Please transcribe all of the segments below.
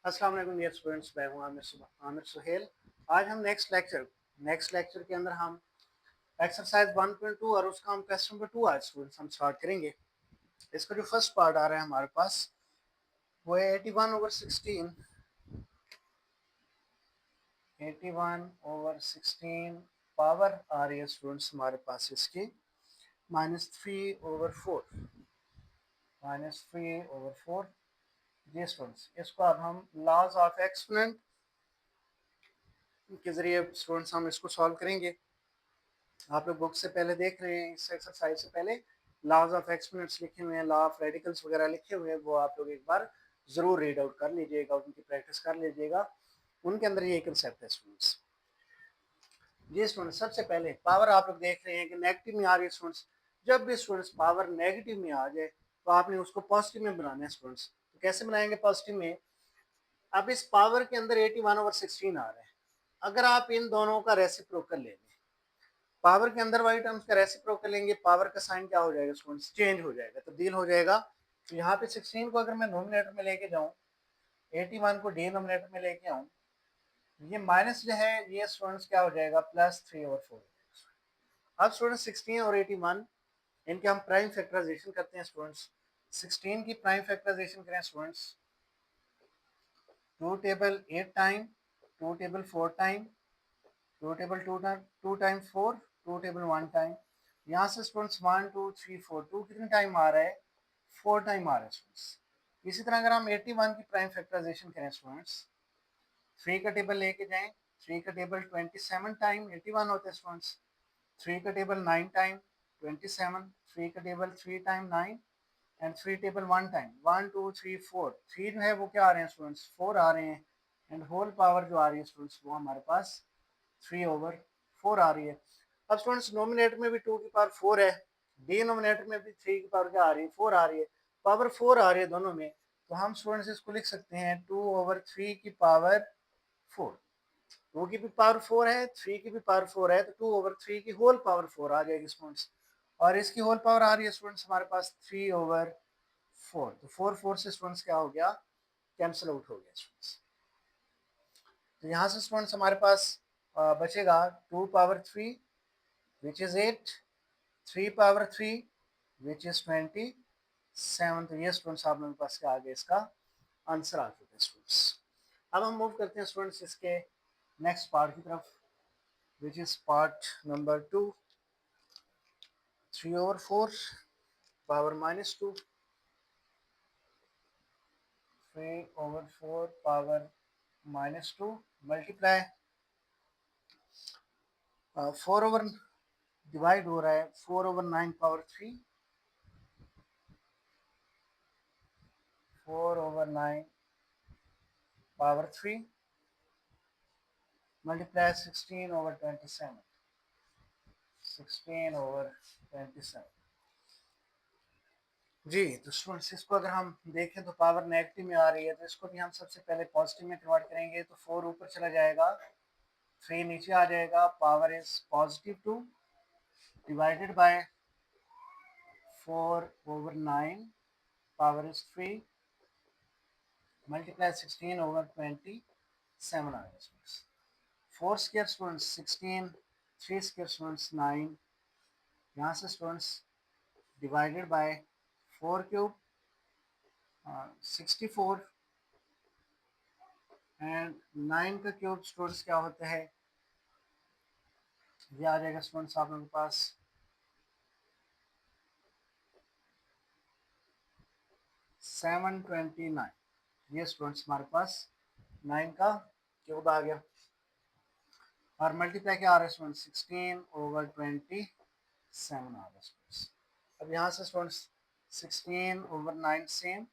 अस्सलाम वालेकुम dear students, मैं हूं आमिर सुहेल। आज हम नेक्स्ट लेक्चर के अंदर हम एक्सरसाइज 1.2 और उसका हम क्वेश्चन नंबर 2 आज स्टूडेंट्स हम स्टार्ट करेंगे। इसका जो फर्स्ट पार्ट आ रहा है हमारे पास वो है 81/16 पावर आ रही है स्टूडेंट्स हमारे पास इसकी -3/4 जी स्टूडेंट्स। इसको अब हम लॉज ऑफ एक्सपोनेंट के जरिए स्टूडेंट्स हम इसको सॉल्व करेंगे। आप लोग बुक से पहले देख रहे हैं, इस एक्सरसाइज से पहले लॉज ऑफ एक्सपोनेंट्स लिखे हुए हैं, लॉ ऑफ रेडिकल्स वगैरह लिखे हुए हैं, वो आप लोग एक बार जरूर रीड आउट कर लीजिएगा, उनकी प्रैक्टिस कर लीजिएगा। उनके अंदर ये कंसेप्ट है स्टूडेंट्स। जी स्टूडेंट्स, सबसे पहले पावर आप लोग देख रहे हैं कि नेगेटिव में आ रही है स्टूडेंट्स। जब भी स्टूडेंट्स पावर नेगेटिव में आ जाए तो आपने उसको पॉजिटिव में बनाना है स्टूडेंट्स। तो कैसे बनाएंगे पॉजिटिव में? अब इस पावर के अंदर 81/16 आ रहा है। अगर आप इन दोनों का रेसिप्रोकल ले लें, पावर के अंदर वाली टर्म्स का रेसिप्रोकल लेंगे, पावर का साइन क्या हो जाएगा स्टूडेंट्स? चेंज हो जाएगा, तब्दील हो जाएगा। तो यहाँ पे 16 को अगर मैं नोमिनेटर में लेके जाऊँ, 81 को डिनोमिनेटर में लेके आऊँ, ये माइनस जो है ये स्टूडेंट्स क्या हो जाएगा? +3/4। अब स्टूडेंट्स 16 और 81 इनके हम प्राइम फैक्टराइजेशन करते हैं स्टूडेंट्स। 16 की प्राइम फैक्टराइजेशन करें students, 2 table 8 time, 2 table 4 time, 2 table 2 time 4, 2 table 1 time. यहाँ से स्टूडेंट्स 1 2 3 4 2 कितने टाइम आ रहा है? 4 टाइम आ रहा है स्टूडेंट्स। इसी तरह अगर हम 81 की प्राइम फैक्टराइजेशन करें स्टूडेंट्स, 3 का टेबल लेके जाएं, 3 का टेबल 27 टाइम 81 होते हैं स्टूडेंट्स। 3 का टेबल 9 टाइम 27, 3 का table 3 time 9 and 3 table 1 time 1 2 3 4। 3 जो है वो क्या आ रहे हैं स्टूडेंट्स? 4 आ रहे हैं। एंड होल पावर जो आ रही है स्टूडेंट्स वो हमारे पास 3/4 आ रही है। अब स्टूडेंट्स नोमिनेटर में भी 2 की पावर 4 है, डिनोमिनेटर में भी 3 की पावर क्या आ रही है? 4 आ रही है। पावर 4 आ रही है दोनों में, तो हम स्टूडेंट्स इसको लिख सकते हैं 2/3 की पावर 4। 2 की भी पावर 4 है, 3 की भी पावर 4 है, तो 2/3 की होल पावर 4 आ जाएगी स्टूडेंट्स। और इसकी होल पावर आ रही है स्टूडेंट्स हमारे पास 3/4। तो 4 से स्टूडेंट्स क्या हो गया? कैंसिल आउट हो गया स्टूडेंट्स। तो यहाँ से स्टूडेंट्स हमारे पास बचेगा 2/3 विच इज 8, 3/3 विच इज 27। तो ये स्टूडेंट्स आप लोगों के पास क्या आ गया? इसका आंसर आ चुका है स्टूडेंट्स। अब हम मूव करते हैं स्टूडेंट्स इसके नेक्स्ट पार्ट की तरफ, which is part number 2। 3/4 power -2, 3/4 power -2 multiply 4 over divide हो रहा है 4/9 पावर 3, 4/9 पावर 3 मल्टीप्लाई 16/27, 16/27। जी तो स्टूडेंट्स इसको अगर हम देखें तो पावर नेगेटिव में आ रही है, तो इसको भी हम सबसे पहले पॉजिटिव में कन्वर्ट करेंगे। तो 4 ऊपर चला जाएगा, 3 नीचे आ जाएगा, power is +2 divided by 4/9 power is 3 multiply 16/27 आ गया। 4 स्क्वायर स्टूडेंट्स 16, 3 स्क्वायर स्टूडेंट्स 9, यहाँ से students divided by 4 cube 64 and 9 का क्यूब स्टूडेंट्स क्या होता है? ये आ जाएगा स्टूडेंट्स आप लोगों के पास 729। ये स्टूडेंट्स हमारे पास 9 का क्यूब आ गया। और मल्टीप्लाई क्या आ रहा है स्टूडेंट्स? 16/27 आ रहा है स्टूडेंट्स। अब यहाँ से स्टूडेंट्स 16/9 सेम।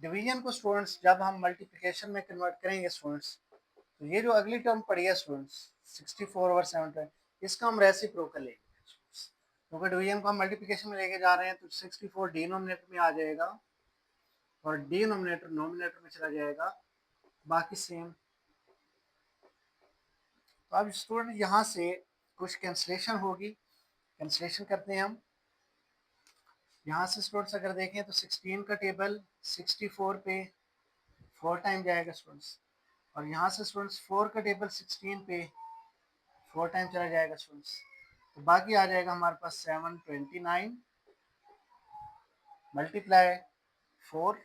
डिवीजन को स्टूडेंट्स जब हम मल्टीप्लिकेशन में कन्वर्ट करेंगे स्टूडेंट्स, तो ये जो अगली टर्म पड़ी है स्टूडेंट्स 64/7, इसका हम रेसिप्रोकल लेंगे क्योंकि डिवीजन को हम मल्टीप्लिकेशन में लेके जा रहे हैं। तो 64 डिनोमिनेटर में आ जाएगा और डिनोमिनेटर नोमिनेटर में चला जाएगा, बाकी सेम। तो अब स्टूडेंट यहाँ से कुछ कैंसलेशन होगी, कैंसलेशन करते हैं हम। यहाँ से स्टूडेंट्स अगर देखें तो 16 का टेबल 64 पे 4 टाइम जाएगा स्टूडेंट्स, और यहाँ से स्टूडेंट्स 4 का टेबल 16 पे 4 टाइम चला जाएगा स्टूडेंट्स, तो बाकी आ जाएगा हमारे पास 729 मल्टीप्लाई 4,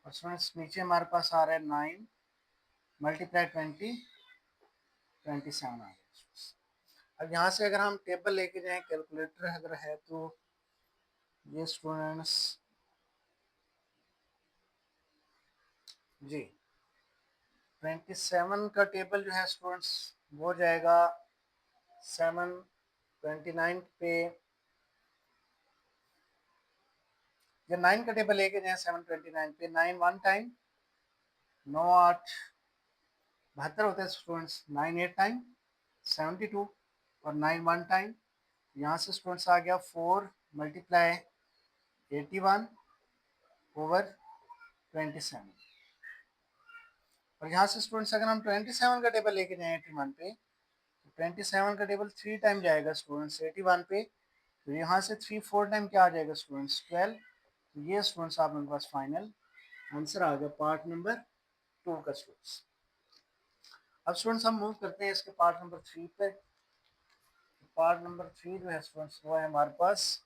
और स्टूडेंट्स नीचे हमारे पास आ रहा है 9 मल्टीप्लाई 20 27 आ रहा है। अब यहाँ से अगर हम टेबल लेके जाएं, कैलकुलेटर अगर है तो ये स्टूडेंट्स जी 27 का टेबल जो है स्टूडेंट्स वो हो जाएगा 729 पे, जब 9 का टेबल लेके जाए 729 पे 9 वन टाइम 9 8 72 होता है स्टूडेंट्स, 9 8 टाइम 72 और 9 वन टाइम, यहाँ से स्टूडेंट्स आ गया 4 मल्टीप्लाई 81 ओवर 27, और यहाँ से स्टूडेंट्स अगर हम 27 का टेबल लेके जाए 81 पे, तो 27 का टेबल 3 टाइम जाएगा स्टूडेंट्स 81 पे, तो यहाँ से 3 4 टाइम क्या आ जाएगा स्टूडेंट्स 12, तो ये स्टूडेंट्स आप लोगों के पास फाइनल आंसर आ गया पार्ट नंबर 2 का स्टूडेंट्स। अब स्टूडेंट्स हम मूव करते हैं इसके पार्ट नंबर 3 पे। पार्ट नंबर 3 जो है स्टूडेंट्स वो है हमारे पास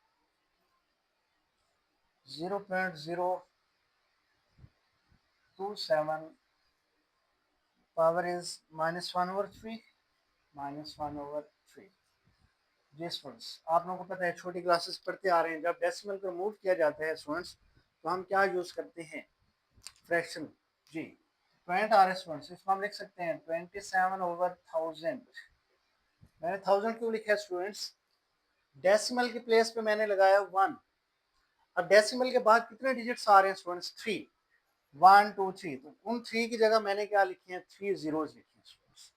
0.027 पावर इज -1/3 -1/3। जी स्टूडेंट्स, आप लोगों को पता है छोटी क्लासेस पढ़ते आ रहे हैं, जब डेसिमल को मूव किया जाता है स्टूडेंट्स तो हम क्या यूज करते हैं, फ्रैक्शन। जी पॉइंट आ रहे स्टूडेंट्स, इसको हम लिख सकते हैं 27/1000। मैंने 1000 क्यों लिखा है स्टूडेंट्स, डेसिमल की प्लेस पे मैंने लगाया 1। अब डेसिमल के बाद कितने डिजिट्स आ रहे हैं स्टूडेंट्स, 3, 1 2 3, तो उन 3 की जगह मैंने क्या लिखी है, 3 जीरोज लिखी है स्टूडेंट्स।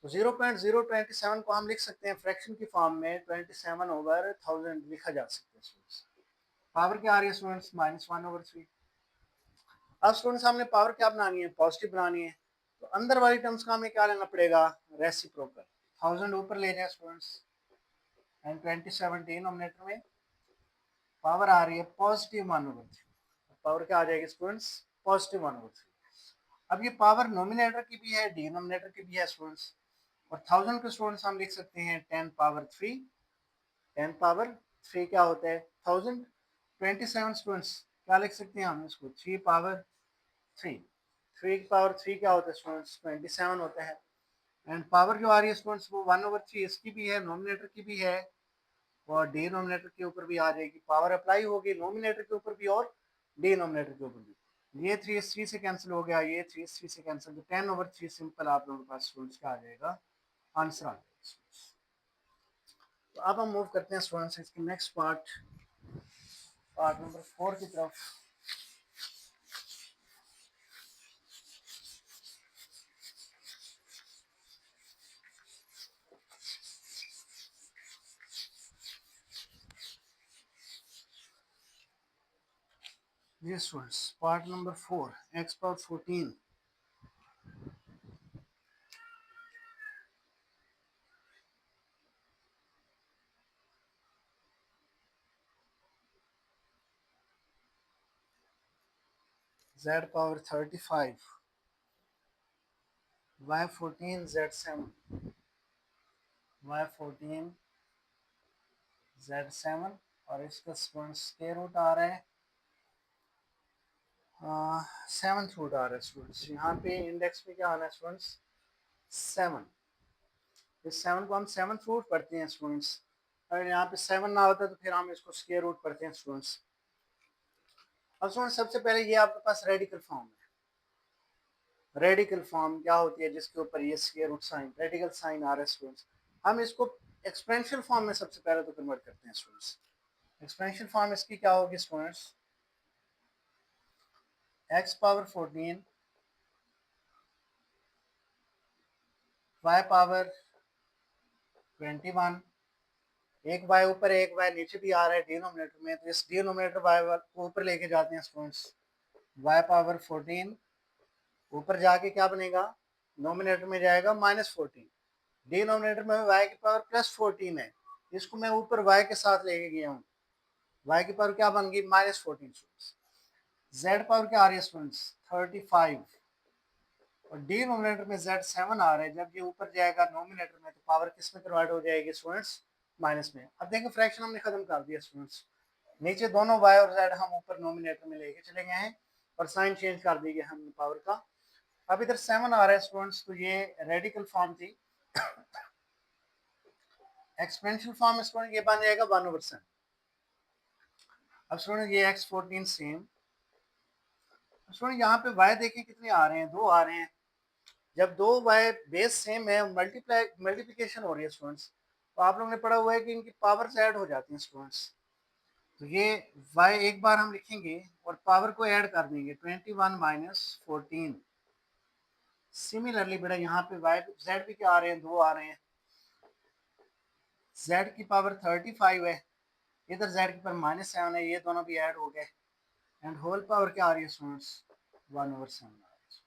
तो 0.027 को हम लिख सकते हैं फ्रैक्शन की फॉर्म में 27/1000 लिखा जा सकता है स्टूडेंट्स। पावर क्या आ रही है स्टूडेंट्स, -1/3। अब स्टूडेंट्स हमने पावर क्या बनानी है, पॉजिटिव बनानी है, तो अंदर वाली टर्म्स का हमें क्या लेना पड़ेगा, रेसिप्रोकल। 1000 ऊपर ले जाए स्टूडेंट्स एंड 27 डिनोमिनेटर में, पावर आ रही है +1/3, पावर क्या आ जाएगी स्टूडेंट्स, +1/3। अब ये पावर नोमिनेटर की भी है डिनोमिनेटर की भी है स्टूडेंट्स, और 1000 के स्टूडेंट्स हम लिख सकते हैं 10 पावर 3। 10 पावर 3 क्या होता है 1000। 27 स्टूडेंट्स क्या लिख सकते हैं हम इसको, 3 पावर 3। 3 पावर 3 क्या होता है स्टूडेंट्स, 27 होता है। एंड पावर जो आ रही है स्टूडेंट्स वो 1/3 इसकी भी है, नोमिनेटर की भी है, और डिनोमिनेटर के ऊपर भी आ जाएगी, पावर अप्लाई होगी नोमिनेटर के ऊपर भी और डिनोमिनेटर के ऊपर भी। ये 3 इस 3 से कैंसिल हो गया, ये 3 इस 3 से कैंसिल, तो 10/3 सिंपल आप लोगों के पास स्टूडेंट्स क्या आ जाएगा, आंसर आ जाएगा। तो अब हम मूव करते हैं स्टूडेंट्स इसके नेक्स्ट पार्ट, पार्ट नंबर 4 की तरफ। ये students part number 4, x power 14 z power 35 y14 z7 y14 z7, और इसका स्टूडेंट्स स्क्वायर रूट आ रहा है 7th रूट आ रहा है स्टूडेंट्स। यहाँ पे इंडेक्स में क्या आना है स्टूडेंट्स, 7। इस 7 को हम 7th रूट पढ़ते हैं स्टूडेंट्स, अगर यहाँ पे 7 ना होता तो फिर हम इसको स्क्वायर रूट पढ़ते हैं स्टूडेंट्स। अब स्टूडेंट्स सबसे पहले ये आपके पास रेडिकल फॉर्म है। रेडिकल फॉर्म क्या होती है, जिसके ऊपर ये square root sign, radical sign आ रहा है स्टूडेंट्स, हम इसको एक्सपेंशियल फॉर्म में सबसे पहले तो कन्वर्ट करते हैं स्टूडेंट्स। एक्सपेंशियल फॉर्म इसकी क्या होगी students, x power 14 y power 21, एक y ऊपर एक y नीचे भी आ रहा है डिनोमिनेटर में, तो इस डिनोमिनेटर y को ऊपर लेके जाते हैं स्टूडेंट्स, y पावर 14 ऊपर जाके क्या बनेगा, नोमिनेटर में जाएगा -14, डिनोमिनेटर में y की पावर +14 है, इसको मैं ऊपर y के साथ लेके गया हूँ, y की पावर क्या बन गई -14 स्टूडेंट्स। जेड पावर क्या आ रही है स्टूडेंट्स 35 और डिनोमिनेटर में जेड 7 आ रहा है। जब ये ऊपर जाएगा नोमिनेटर में तो पावर किस में कन्वर्ट हो जाएगी स्टूडेंट्स माइनस में। अब देखिए फ्रैक्शन हमने खत्म कर दिया स्टूडेंट्स, नीचे दोनों वाई और जेड हम ऊपर नोमिनेटर में लेके चले गए हैं और साइन चेंज कर दी गई हमने पावर का। अब इधर 7 आ रहा है स्टूडेंट्स, तो ये रेडिकल फॉर्म थी। एक्सपेंशियल फॉर्म स्टूडेंट ये बन जाएगा 1/7। अब स्टूडेंट ये x14 सेम। स्टूडेंट यहाँ पे y देखिए कितने आ रहे हैं, 2 आ रहे हैं। जब दो y बेस सेम है, मल्टीप्लिकेशन हो रही है स्टूडेंट्स, तो आप लोगों ने पढ़ा हुआ है कि इनकी पावर्स ऐड हो जाती हैं स्टूडेंट्स। तो ये y एक बार हम लिखेंगे और पावर को ऐड कर देंगे 21 माइनस 14। सिमिलरली बेटा यहाँ पे y z भी क्या आ रहे हैं, 2 आ रहे हैं। z की पावर 35 है, इधर z की पावर -7 है, ये दोनों भी ऐड हो गए एंड होल पावर क्या आ रही है स्टूडेंट्स 1/7 आ रही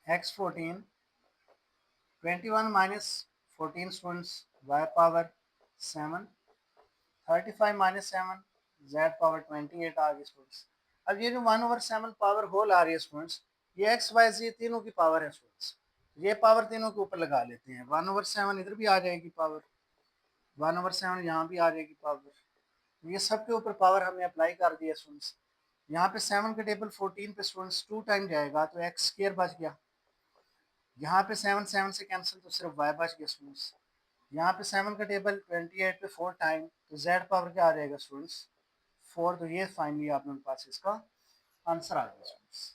है। x14 21 minus 14 students y power 7, 35 minus 7 z power 28 आ गई स्टूडेंट्स। अब ये जो 1/7 पावर होल आ रही है स्टूडेंट्स, ये x y z तीनों की पावर है स्टूडेंट्स। ये पावर तीनों के ऊपर लगा लेते हैं, 1/7 इधर भी आ जाएगी पावर, 1/7 यहाँ भी आ जाएगी पावर। ये सब के ऊपर पावर हमने अप्लाई कर दिया स्टूडेंट्स। यहाँ पे 7 के टेबल 14 पे स्टूडेंट्स 2 टाइम जाएगा तो एक्स स्क्वायर बच गया। यहाँ पे 7 7 से कैंसिल तो सिर्फ y बच गया स्टूडेंट्स। यहाँ पे 7 का टेबल 28 पे 4 टाइम तो z पावर क्या आ जाएगा स्टूडेंट्स 4। तो ये फाइनली आप लोगों के पास इसका आंसर आ गया स्टूडेंट्स।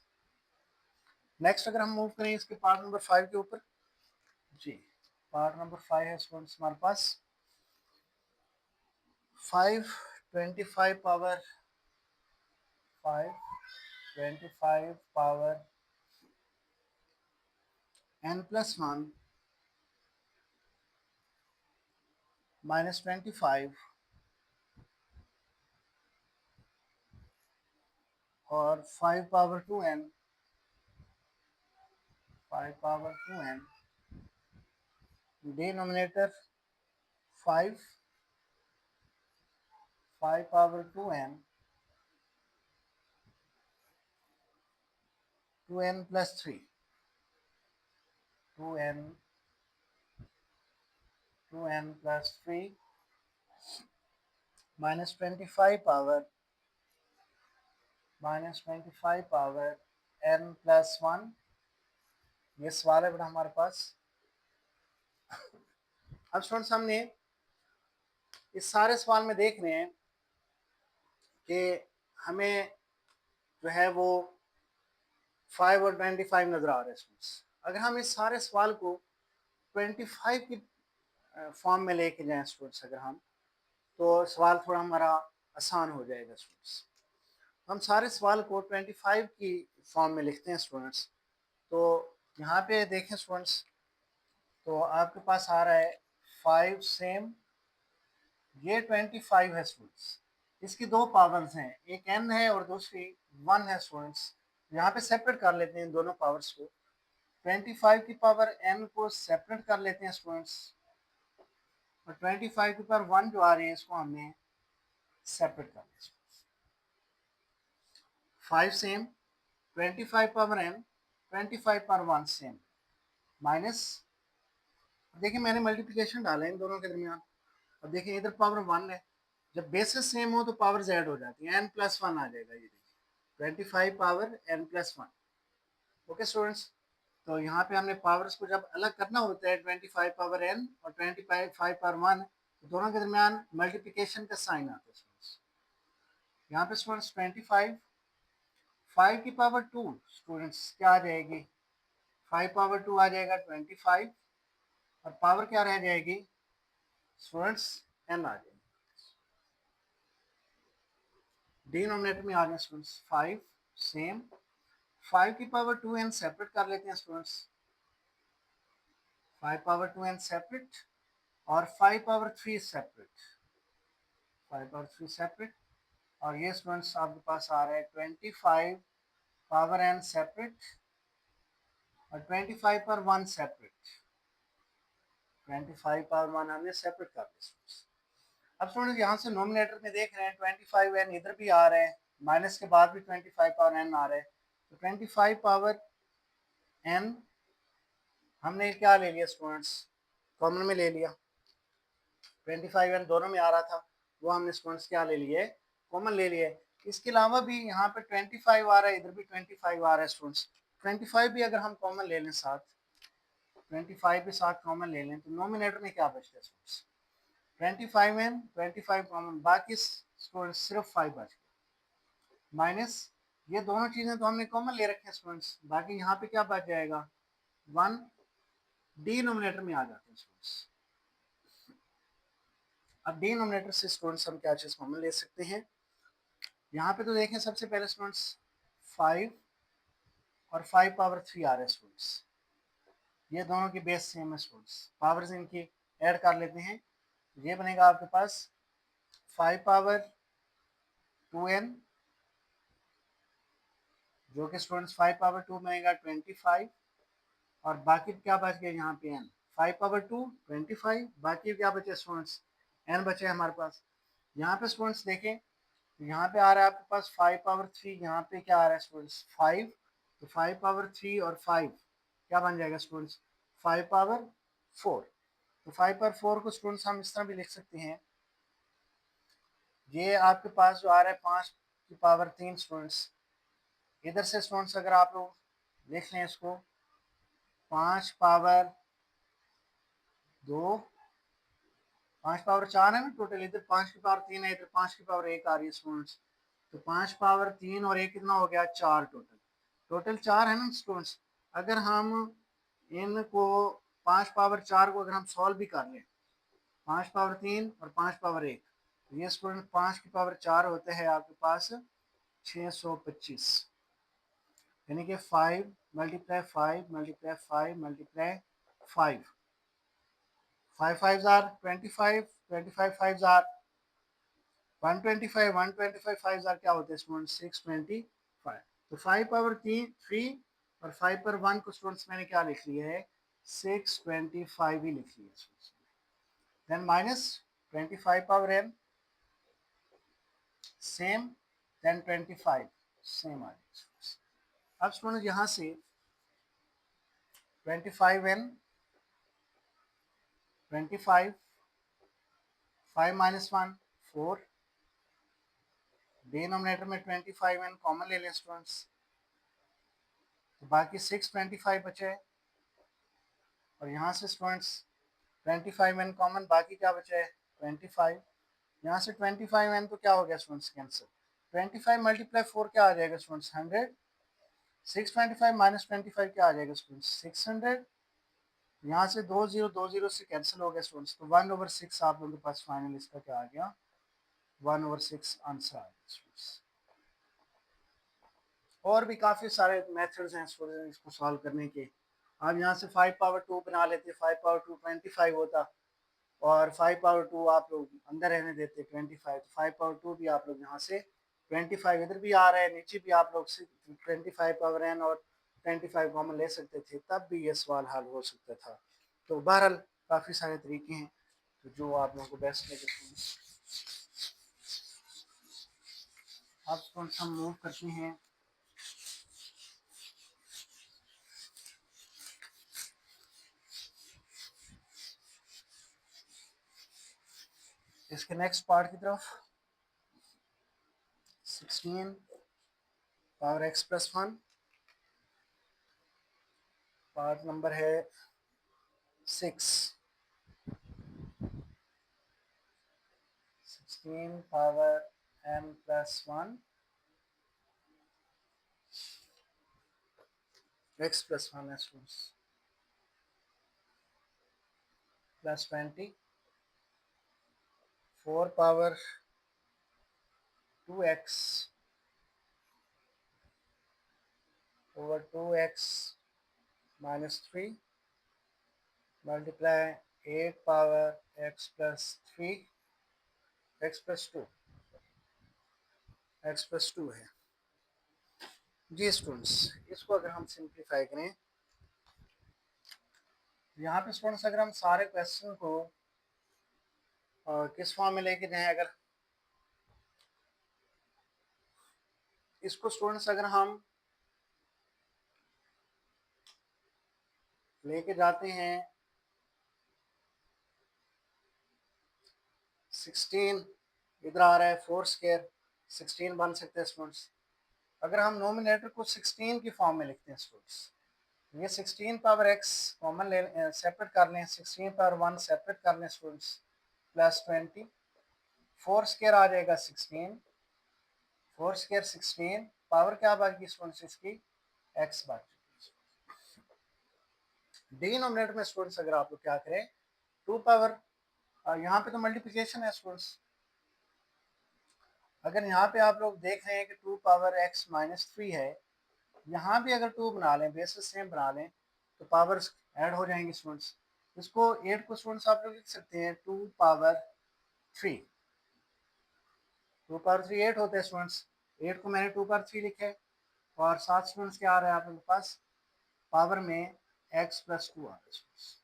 नेक्स्ट अगर हम मूव करें इसके पार्ट नंबर 5 के ऊपर, जी पार्ट नंबर 5 है स्टूडेंट्स हमारे पास 5 25 पावर 5 25 पावर n+1 -25 और 5 power 2n 5 power 2n denominator 5 5 power 2n 2n plus 3 2n 2n plus 3 -25 power n plus 1। ये सवाल है बेटा हमारे पास। अब स्टूडेंट्स हमने इस सारे सवाल में देख रहे हैं कि हमें जो है वो 5 और 25 नजर आ रहे हैं स्टूडेंट्स। अगर हम इस सारे सवाल को 25 की फॉर्म में लेके जाएं स्टूडेंट्स, अगर हम तो सवाल थोड़ा हमारा आसान हो जाएगा स्टूडेंट्स। हम सारे सवाल को 25 की फॉर्म में लिखते हैं स्टूडेंट्स। तो यहाँ पे देखें स्टूडेंट्स, तो आपके पास आ रहा है 5 सेम, ये 25 है स्टूडेंट्स। इसकी दो पावर्स हैं, एक n है और दूसरी 1 है स्टूडेंट्स। यहाँ पे सेपरेट कर लेते हैं दोनों पावर्स को, 25 की पावर n को सेपरेट कर लेते हैं स्टूडेंट्स और 25 की पावर 1 जो आ रही है इसको हमने सेपरेट कर लिया। 5 same, 25 power n 25 power 1 same minus, देखिए मैंने मल्टीप्लिकेशन डाला है इन दोनों के दरमियान। अब देखिए इधर पावर 1 है, जब बेसिस सेम हो तो पावर z हो जाती है, n+1 आ जाएगा। ये देखिए 25 पावर n+1। ओके स्टूडेंट्स, तो यहाँ पे हमने पावर्स को जब अलग करना होता है 25 पावर n और 25 पावर 1, तो दोनों के दरमियान मल्टीप्लिकेशन का साइन आता है स्टूडेंट्स। यहाँ पे स्टूडेंट्स 25 5 की पावर 2 स्टूडेंट्स क्या आ जाएगी, 5 पावर 2 आ जाएगा 25 और पावर क्या रह जाएगी स्टूडेंट्स n आ जाएगी। डिनोमिनेटर में आ गया स्टूडेंट्स 5 सेम, 5 की पावर 2n सेपरेट कर लेते हैं स्टूडेंट्स, 5 पावर 2n सेपरेट और 5 पावर 3 सेपरेट, 5 पावर 3 सेपरेट। और ये स्टूडेंट्स आपके पास आ रहा है 25 पावर n सेपरेट और 25 पावर 1 सेपरेट, 25 पावर 1 हमने सेपरेट कर दिया। अब स्टूडेंट्स यहाँ से नोमिनेटर में देख रहे हैं 25n इधर भी आ रहे हैं, माइनस के बाद भी 25 पावर n आ रहे हैं, तो 25 पावर n हमने क्या ले लिया स्टूडेंट्स, कॉमन में ले लिया। 25n दोनों में आ रहा था, वो हमने स्टूडेंट्स क्या ले लिए, कॉमन ले लिए। इसके अलावा भी यहाँ पे 25 आ रहा है, इधर भी 25 आ रहा है स्टूडेंट्स। 25 भी अगर हम कॉमन ले लें साथ, 25 भी साथ कॉमन ले लें, तो नोमिनेटर में क्या बचता है स्टूडेंट्स, 25n 25 कॉमन, बाकी स्टूडेंट्स सिर्फ 5 बच गए, माइनस ये दोनों चीजें तो हमने कॉमन ले रखे हैं स्टूडेंट्स, बाकी यहाँ पे क्या बच जाएगा, 1 डिनोमिनेटर में आ जाते हैं स्टूडेंट्स। अब डिनोमिनेटर से स्टूडेंट्स हम क्या चीज कॉमन ले सकते हैं, यहाँ पे तो देखें सबसे पहले स्टूडेंट्स 5 और 5 पावर 3 आ रहे हैं स्टूडेंट्स, ये दोनों की बेस सेम है स्टूडेंट्स, पावर्स इनकी ऐड कर लेते हैं, ये बनेगा आपके पास 5 पावर 2n, जो कि स्टूडेंट्स 5 पावर 2 बनेगा 25, और बाकी क्या बच गया यहाँ पे n, 5 पावर 2 25, बाकी क्या बचे स्टूडेंट्स, n बचे हमारे पास। यहाँ पे स्टूडेंट्स देखें, तो यहाँ पे आ रहा है आपके पास 5 पावर 3, यहाँ पे क्या आ रहा है स्टूडेंट्स 5, तो 5 पावर 3 और 5 क्या बन जाएगा स्टूडेंट्स, 5 पावर 4। तो 5 पावर 4 को स्टूडेंट्स हम इस तरह भी लिख सकते हैं, ये आपके पास जो आ रहा है 5 की पावर 3 स्टूडेंट्स, इधर से स्टूडेंट्स अगर आप लोग लिख लें इसको 5 पावर 2, 5 पावर 4 है ना टोटल, इधर 5 की पावर 3 है, इधर 5 की पावर 1 आ रही है स्टूडेंट्स, तो 5 पावर 3 और 1 कितना हो गया 4, टोटल 4 है ना स्टूडेंट्स। अगर हम इनको 5 पावर 4 को अगर हम सॉल्व भी कर लें, 5 पावर 3 और 5 पावर 1, तो ये स्टूडेंट 5 की पावर 4 होते हैं आपके पास 625, यानी कि 5 multiply 5 multiply 5 multiply 5, 5 5 are 25, 25 5 are 125, 125 5 are क्या होते हैं स्टूडेंट 625, तो 5 पावर 3 और 5 पर 1 को स्टूडेंट्स मैंने क्या लिख लिया है 625 ही लिख लिया, then minus 25 power n same, then 25 same आ जाएगा। अब स्टूडेंट यहाँ से 25n 25, 5 माइनस 1 4, डिनोमिनेटर में 25n कॉमन ले लें स्टूडेंट्स, तो बाकी 625 बचे, और यहाँ से स्टूडेंट्स 25n कॉमन, बाकी क्या बचा है 25, यहाँ से 25n तो क्या हो गया स्टूडेंट्स कैंसिल, 25 मल्टीप्लाई 4 क्या आ जाएगा स्टूडेंट्स 100, 625 माइनस 25 क्या आ जाएगा स्टूडेंट्स 600, यहाँ से 2 0 से कैंसिल हो गया स्टूडेंट्स, तो 1/6 आप लोगों के पास फाइनल इसका क्या आ गया 1/6 आंसर आ गया स्टूडेंट्स। और भी काफ़ी सारे मेथड्स हैं स्टूडेंट्स इसको सॉल्व करने के, आप यहाँ से 5 पावर 2 बना लेते, 5 पावर 2 25 होता, और 5 पावर 2 आप लोग अंदर रहने देते 25, तो 5 पावर 2 भी आप लोग यहाँ से 25 इधर भी आ रहा है, नीचे भी आप लोग 25 पावर n और 25 कॉमन ले सकते थे, तब भी ये सवाल हल हो सकता था। तो बहरहाल काफ़ी सारे तरीके हैं, तो जो आप लोगों को बेस्ट लगे। अब हम मूव करते हैं इसके नेक्स्ट पार्ट की तरफ, 16 power x plus 1, part number है 6, 16 power m plus 1 x plus 1 plus 20, 4 power 2x over 2x minus 3 multiply 8 power x plus 3 x plus 2, x plus 2 है जी स्टूडेंट्स। इसको अगर हम सिंप्लीफाई करें, यहाँ पे स्टूडेंट्स अगर हम सारे क्वेश्चन को किस फॉर्म में लेके जाएं, अगर इसको स्टूडेंट्स अगर हम लेके जाते हैं 16, इधर आ रहा है 4 स्क्वायर 16 बन सकते हैं स्टूडेंट्स। अगर हम नोमिनेटर को 16 की फॉर्म में लिखते हैं स्टूडेंट्स, ये 16 पावर x कॉमन ले सेपरेट कर लें, 16 पावर 1 सेपरेट कर लें स्टूडेंट्स, प्लस 20, 4 स्क्वायर आ जाएगा 16, 4 स्क्वायर 16, पावर क्या बाकी स्टूडेंट्स इसकी x बाकी। डिनोमिनेटर में स्टूडेंट्स अगर आप लोग क्या करें 2 पावर, यहाँ पे तो मल्टीप्लिकेशन है स्टूडेंट्स, अगर यहाँ पे आप लोग देख रहे हैं कि 2 पावर x माइनस 3 है, यहाँ भी अगर 2 बना लें, बेसिस सेम बना लें, तो पावर्स ऐड हो जाएंगे स्टूडेंट्स। इसको 8 को स्टूडेंट्स आप लोग लिख सकते हैं 2 पावर 3, 2 पावर 3 8 होते हैं स्टूडेंट्स, 8 को मैंने 2 पावर 3 लिखे, और 7 स्टूडेंट्स क्या आ रहा है आप लोगों के पास पावर में x प्लस 2 आ रहा है स्टूडेंट्स।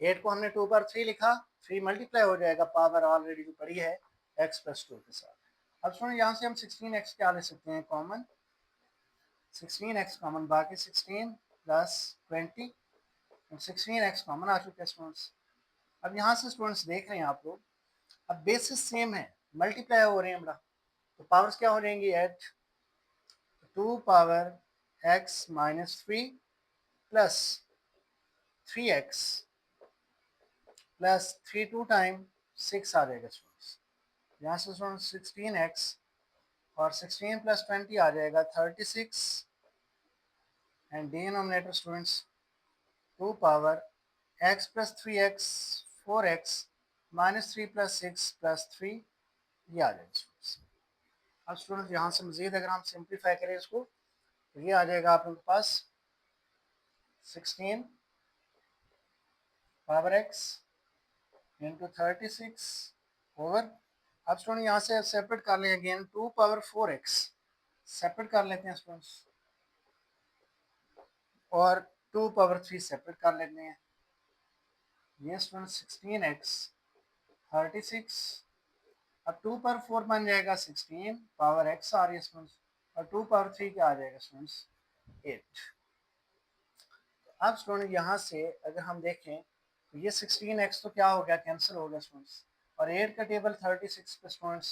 8 को हमने 2 पावर 3 लिखा, 3 मल्टीप्लाई हो जाएगा पावर ऑलरेडी जो पड़ी है x प्लस 2 के साथ। अब स्टूडेंट यहाँ से हम 16x क्या ले सकते हैं कॉमन, 16x कॉमन, बाकी 16 प्लस 20, 16x कॉमन आ चुके हैं स्टूडेंट्स। अब यहाँ से स्टूडेंट्स देख रहे हैं आप लोग, अब बेसिस सेम है, मल्टीप्लाई हो रहे हैं बड़ा, तो पावर्स क्या हो जाएंगी eight 2 power x minus 3 plus 3x plus 3 2 time 6 आ जाएगा स्टूडेंट्स। यहाँ से स्टूडेंट्स 16x और 16 प्लस 20 आ जाएगा 36, and denominator students 2 power x plus 3x 4x minus 3 plus 6 plus 3, ये आ जाएगा स्टूडेंट्स। अब स्टूडेंट्स यहाँ से मजीद अगर हम सिंप्लीफाई करें इसको, तो ये आ जाएगा आप लोगों के पास 16 पावर x इंटू 36 ओवर, अब स्टूडेंट यहाँ से सेपरेट कर लें अगेन 2 पावर 4x सेपरेट कर लेते हैं स्टूडेंट्स, और 2 पावर 3 सेपरेट कर लेते हैं, ये स्टूडेंट 16x 36, अब 2 पावर 4 बन जाएगा 16, पावर x आ रही है स्टूडेंट्स, और 2 पावर 3 क्या आ जाएगा स्टूडेंट्स 8। अब स्टूडेंट यहाँ से अगर हम देखें तो ये 16x तो क्या हो गया कैंसिल हो गया स्टूडेंट्स, और 8 का टेबल 36 पे स्टूडेंट्स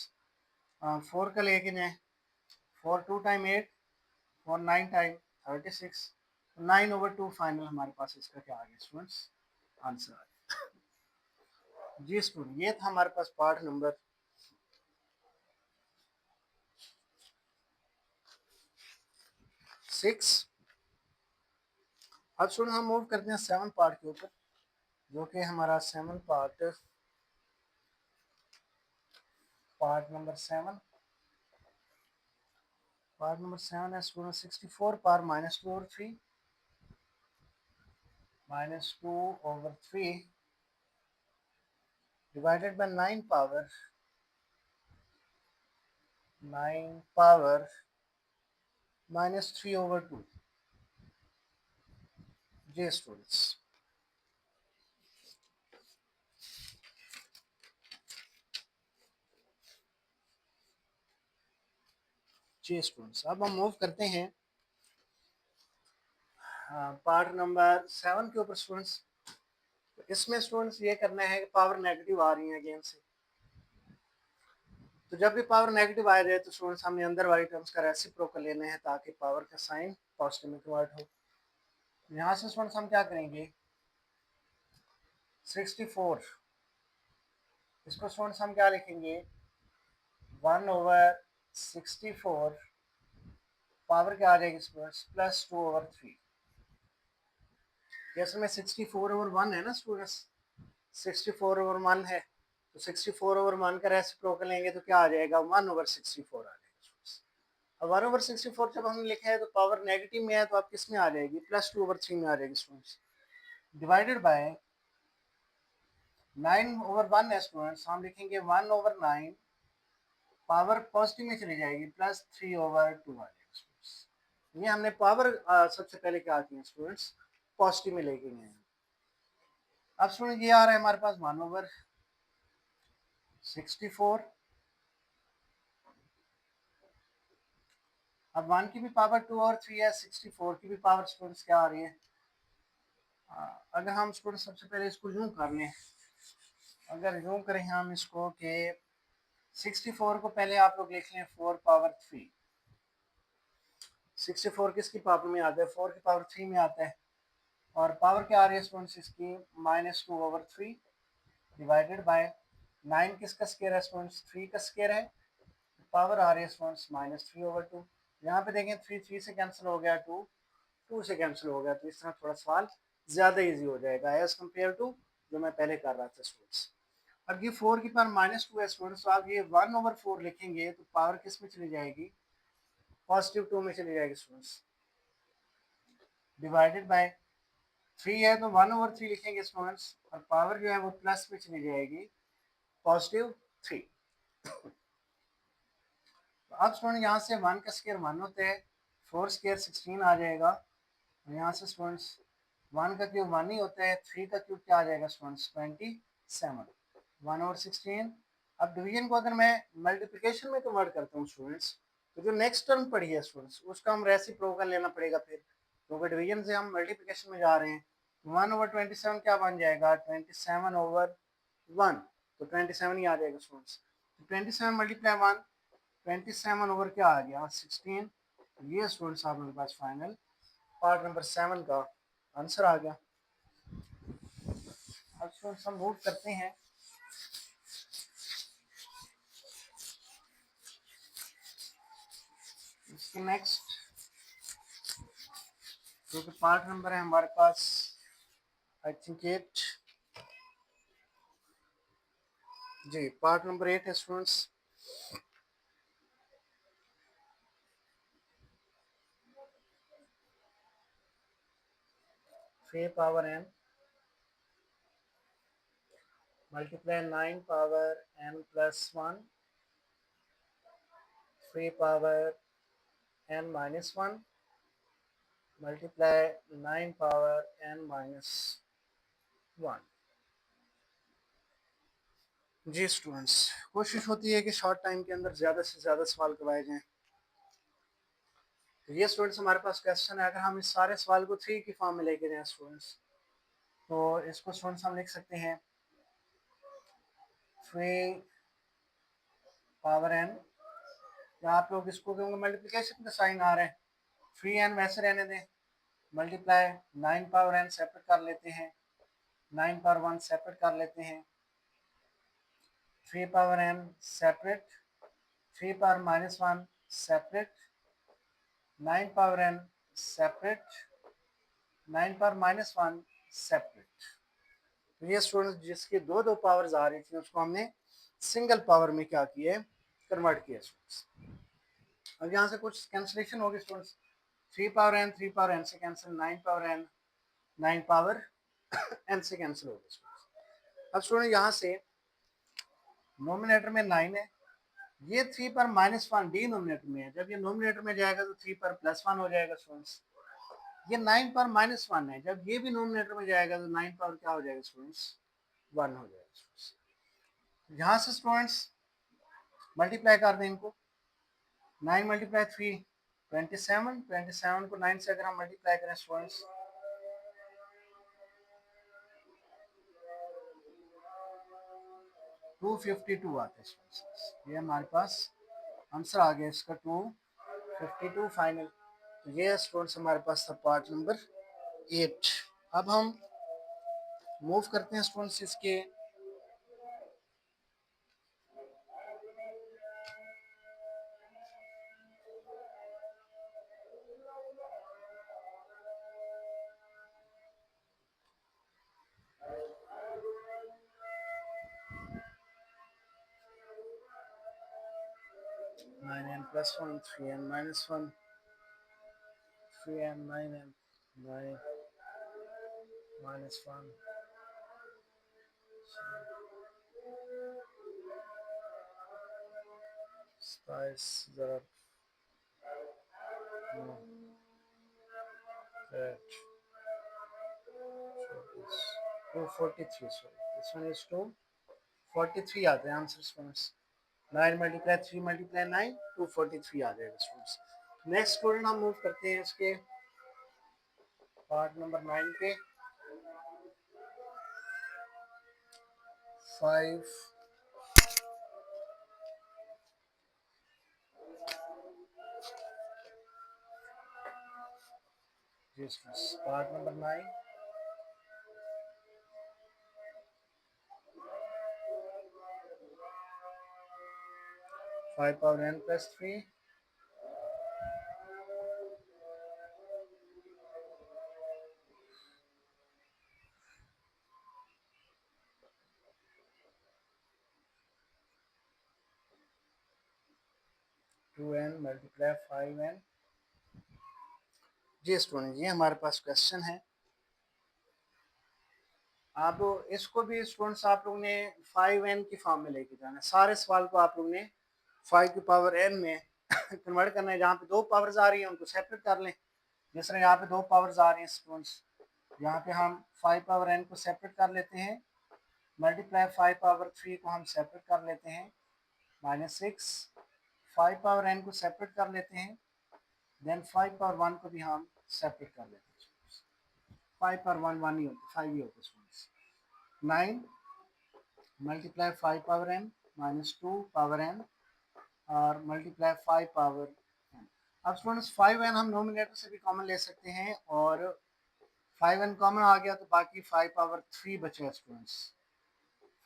4 का लेके जाए, 4 2 टाइम 8, 4 9 टाइम 36, 9 ओवर 2 फाइनल हमारे पास इसका क्या आ गया स्टूडेंट्स आंसर आ गया। जी स्टूडेंट ये था हमारे पास पार्ट नंबर 6। अब स्टूडेंट हम मूव करते हैं 7 पार्ट के ऊपर, जो कि हमारा 7 पार्ट नंबर 7, पार्ट नंबर 7 है student 64 power minus 2 over 3, minus 2 over 3 divided by 9 power minus 3 over 2। Ji students ji students अब हम मूव करते हैं पार्ट नंबर 7 के ऊपर स्टूडेंट्स। तो इसमें स्टूडेंट्स ये करना है कि पावर नेगेटिव आ रही है अगेन से, तो जब भी पावर नेगेटिव आ जाए तो स्टूडेंट्स हमने अंदर वाली टर्म्स का रेसिप्रोकल लेना है ताकि पावर का साइन पॉजिटिव में कन्वर्ट हो। यहाँ से स्टूडेंट्स हम क्या करेंगे 64, इसको स्टूडेंट्स हम क्या लिखेंगे 1 ओवर 64, पावर क्या आ जाएगी स्टूडेंट्स प्लस 2 ओवर 3। जैसे में 64 ओवर 1 है ना स्टूडेंट्स, 64 ओवर 1 है, तो 64 ओवर 1 का रेसिप्रोकल लेंगे तो क्या आ जाएगा 1 ओवर 64 आ जाएगा स्टूडेंट्स। अब 1 ओवर 64 जब हमने लिखा है तो पावर नेगेटिव में है तो आप किस में आ जाएगी प्लस 2 ओवर 3 में आ जाएगी स्टूडेंट्स, डिवाइडेड बाय 9 ओवर 1 है स्टूडेंट्स, हम लिखेंगे 1 ओवर 9, पावर पॉजिटिव में चली जाएगी प्लस 3 ओवर 2 आ जाएगा स्टूडेंट्स। ये हमने पावर सबसे पहले क्या आती है स्टूडेंट्स पॉजिटिव में लेके गए हैं। अब स्टूडेंट ये आ रहा है हमारे पास 1 ओवर 64। अब 1 की भी पावर 2 और 3 है, 64 की भी पावर स्टूडेंट्स क्या आ रही है? अगर हम स्टूडेंट सबसे पहले इसको यूं कर लें, अगर यूं करें हम इसको कि 64 को पहले आप लोग लिख लें 4 पावर 3। 64 किसकी पावर में आता है? 4 की पावर 3 में आता है। और पावर क्या आ रही है स्टूडेंट्स इसकी? -2/3 डिवाइडेड बाय 9 किसका स्केयर है स्टूडेंट्स? 3 का स्केयर है। पावर आ रही है स्टूडेंट्स -3/2। यहाँ पे देखें 3 3 से कैंसिल हो गया, 2 2 से कैंसिल हो गया, तो इस तरह थोड़ा सवाल ज़्यादा इजी हो जाएगा एज कम्पेयर टू जो मैं पहले कर रहा था स्टूडेंट्स। अब ये 4 की पावर -2 है स्टूडेंट्स, तो आप ये 1/4 लिखेंगे तो पावर किस में चली जाएगी? +2 में चली जाएगी स्टूडेंट्स। डिवाइडेड बाय 3 है तो 1/3 लिखेंगे स्टूडेंट्स, और पावर जो है वो प्लस में चली जाएगी, +3। तो अब स्टूडेंट यहाँ से 1 का स्केयर 1 होता है, 4 स्केयर 16 आ जाएगा। और यहाँ से स्टूडेंट्स 1 का क्यूब 1 ही होता है, 3 का क्यूब क्या आ जाएगा स्टूडेंट्स? 27। 1/16। अब डिवीजन को अगर मैं मल्टीप्लिकेशन में कन्वर्ट करता हूँ स्टूडेंट्स, तो जो नेक्स्ट टर्म पड़ी है स्टूडेंट्स उसका हम रेसिप्रोकल लेना पड़ेगा फिर, क्योंकि डिवीजन से हम मल्टीप्लिकेशन में जा रहे हैं। 1/27 क्या बन जाएगा? 27/1, तो 27 ही आ जाएगा स्टूडेंट्स। 27 मल्टीप्लाई 1, 27 ओवर क्या आ गया? 16। ये स्टूडेंट्स आप मेरे पास फाइनल पार्ट नंबर 7 का आंसर आ गया। अब स्टूडेंट्स हम मूव करते हैं इसके नेक्स्ट, जो कि पार्ट नंबर है हमारे पास आई थिंक 8। जी पार्ट नंबर 8 है students. 3 power n multiply 9 power n plus 1, 3 power n minus 1 multiply 9 power n minus 1। जी स्टूडेंट्स, कोशिश होती है कि शॉर्ट टाइम के अंदर ज़्यादा से ज़्यादा सवाल करवाए जाएं। तो ये स्टूडेंट्स हमारे पास क्वेश्चन है, अगर हम इस सारे सवाल को 3 की फॉर्म में लेके जाएं स्टूडेंट्स, तो इसको स्टूडेंट्स हम लिख सकते हैं 3 पावर n, या आप लोग इसको क्योंकि मल्टीप्लिकेशन का साइन आ रहा है 3n वैसे रहने दें, मल्टीप्लाई 9 पावर n सेपरेट कर लेते हैं, 9 पावर 1 सेपरेट कर लेते हैं, 3 power n separate, 3 power -1 separate, 9 power n separate, 9 power -1 separate. तो ये स्टूडेंट जिसकी दो दो पावर्स आ रही थी उसको हमने सिंगल पावर में क्या किया है? कन्वर्ट किया स्टूडेंट्स। अब यहाँ से कुछ कैंसिलेशन होगी students, 3 power n 3 power n से cancel, 9 power n 9 power n से कैंसिल होगी स्टूडेंट्स। अब स्टूडेंट यहाँ से नोमिनेटर में 9 है, ये 3 पर -1 डिनोमिनेटर में है, जब ये नोमिनेटर में जाएगा तो 3 पर +1 हो जाएगा स्टूडेंट्स। ये 9 पर -1 है, जब ये भी नोमिनेटर में जाएगा तो 9 पर क्या हो जाएगा स्टूडेंट्स? 1 हो जाएगा स्टूडेंट्स। यहाँ से स्टूडेंट्स मल्टीप्लाई कर दें इनको, 9 मल्टीप्लाई 3 27, 27 को 9 से अगर हम मल्टीप्लाई करें स्टूडेंट्स 252 आते हैं स्टूडेंट्स। ये हमारे पास आंसर आ गया इसका 252 फाइनल। तो ये स्टूडेंट्स हमारे पास था पार्ट नंबर 8। अब हम मूव करते हैं स्टूडेंट्स इसके 9n plus 1 3n minus 1 3n 9n 9 minus 1 spice ज़रा that 243, sorry, this one is 2 43 आते हैं आंसर स्टूडेंट्स। 9 मल्टीप्लाई 3 मल्टीप्लाई 9 243 आ जाएगा स्टूडेंट्स। नेक्स्ट स्टूडेंट हम मूव करते हैं इसके पार्ट नंबर 9 पे। 5 part number 9 5 power n plus 3 2n multiply 5n। जी student, ये हमारे पास क्वेश्चन है। आप इसको भी स्टूडेंट्स आप लोग ने 5n की फॉर्म में लेके जाना है। सारे सवाल को आप लोग ने 5 की पावर n में कन्वर्ट करना है। जहाँ पे दो पावर्स आ रही हैं उनको सेपरेट कर लें। जिस तरह यहाँ पे दो पावर्स आ रही हैं स्टूडेंट्स, यहाँ पे हम 5 पावर n को सेपरेट कर लेते हैं, मल्टीप्लाई 5 पावर 3 को हम सेपरेट कर लेते हैं, -6 5 पावर n को सेपरेट कर लेते हैं, देन 5 पावर 1 को भी हम सेपरेट कर लेते हैं। 5 पावर 1 1 ही होती, 5 ही होते students. 9 multiply 5 power n -2 power n और मल्टीप्लाई 5 पावर n। अब स्टूडेंट्स 5n हम नोमिनेटर से भी कॉमन ले सकते हैं और 5n कॉमन आ गया तो बाकी 5 पावर 3 बचे स्टूडेंट्स।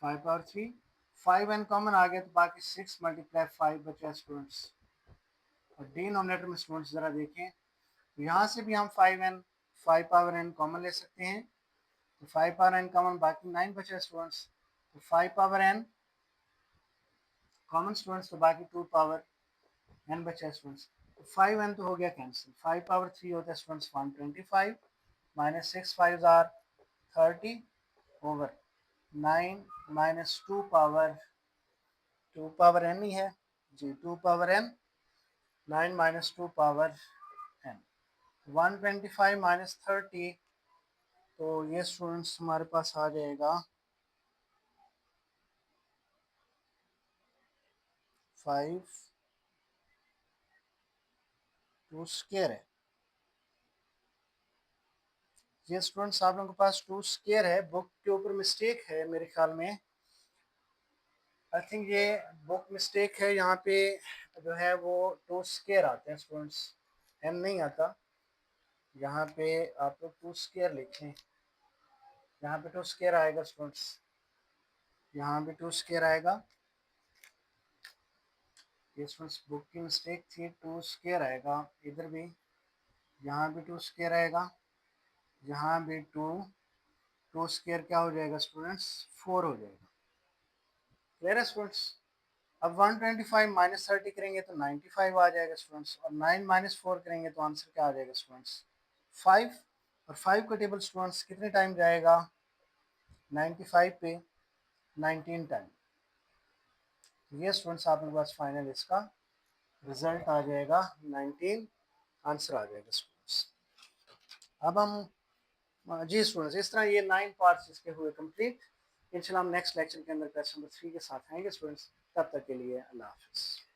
5 पावर 3 5n कॉमन आ गया तो बाकी 6 मल्टीप्लाई 5 बचा स्टूडेंट्स। और डिनोमिनेटर में स्टूडेंट्स ज़रा देखें, तो यहाँ से भी हम 5n 5 पावर n कॉमन ले सकते हैं। तो 5 पावर n कॉमन, बाकी 9 बचे स्टूडेंट्स। तो 5 पावर n कॉमन स्टूडेंट्स, तो बाकी 2 पावर n बचा स्टूडेंट्स। तो 5n तो हो गया कैंसिल। 5 पावर 3 होता है students 125 -6 5 are 30 over 9 -2 power n ही है जी, 2 पावर n 9 -2 पावर n 125 -30, तो ये स्टूडेंट्स हमारे पास आ जाएगा 5 2 स्क्वायर है। ये स्टूडेंट्स आप लोगों के पास 2 स्क्वायर है, बुक के ऊपर मिस्टेक है मेरे ख्याल में। आई थिंक ये बुक मिस्टेक है, यहाँ पे जो है वो 2 स्क्वायर आते हैं स्टूडेंट्स, n नहीं आता। यहाँ पे आप लोग 2 स्क्वायर लिखें, यहाँ पे 2 स्क्वायर आएगा स्टूडेंट्स, यहाँ भी 2 स्क्वायर आएगा। ये स्टूडेंट्स बुक की मिस्टेक थी, 2 स्क्वायर आएगा इधर भी, यहाँ भी 2 स्क्वायर आएगा, यहाँ भी 2 स्क्वायर क्या हो जाएगा स्टूडेंट्स 4 हो जाएगा। क्लियर है स्टूडेंट्स। अब 125 -30 करेंगे तो 95 आ जाएगा स्टूडेंट्स, और 9 -4 करेंगे तो आंसर क्या आ जाएगा स्टूडेंट्स 5। और 5 का टेबल स्टूडेंट्स कितने टाइम जाएगा 95 पे 19 टाइम। ये स्टूडेंट्स आपके पास फाइनल इसका रिजल्ट आ जाएगा 19 आंसर आ जाएगा स्टूडेंट्स। अब हम जी स्टूडेंट्स इस तरह ये 9 पार्ट्स इसके हुए कंप्लीट। इंशाल्लाह हम नेक्स्ट लेक्चर के अंदर क्वेश्चन नंबर 3 के साथ आएंगे स्टूडेंट्स। तब तक के लिए अल्लाह हाफिज़।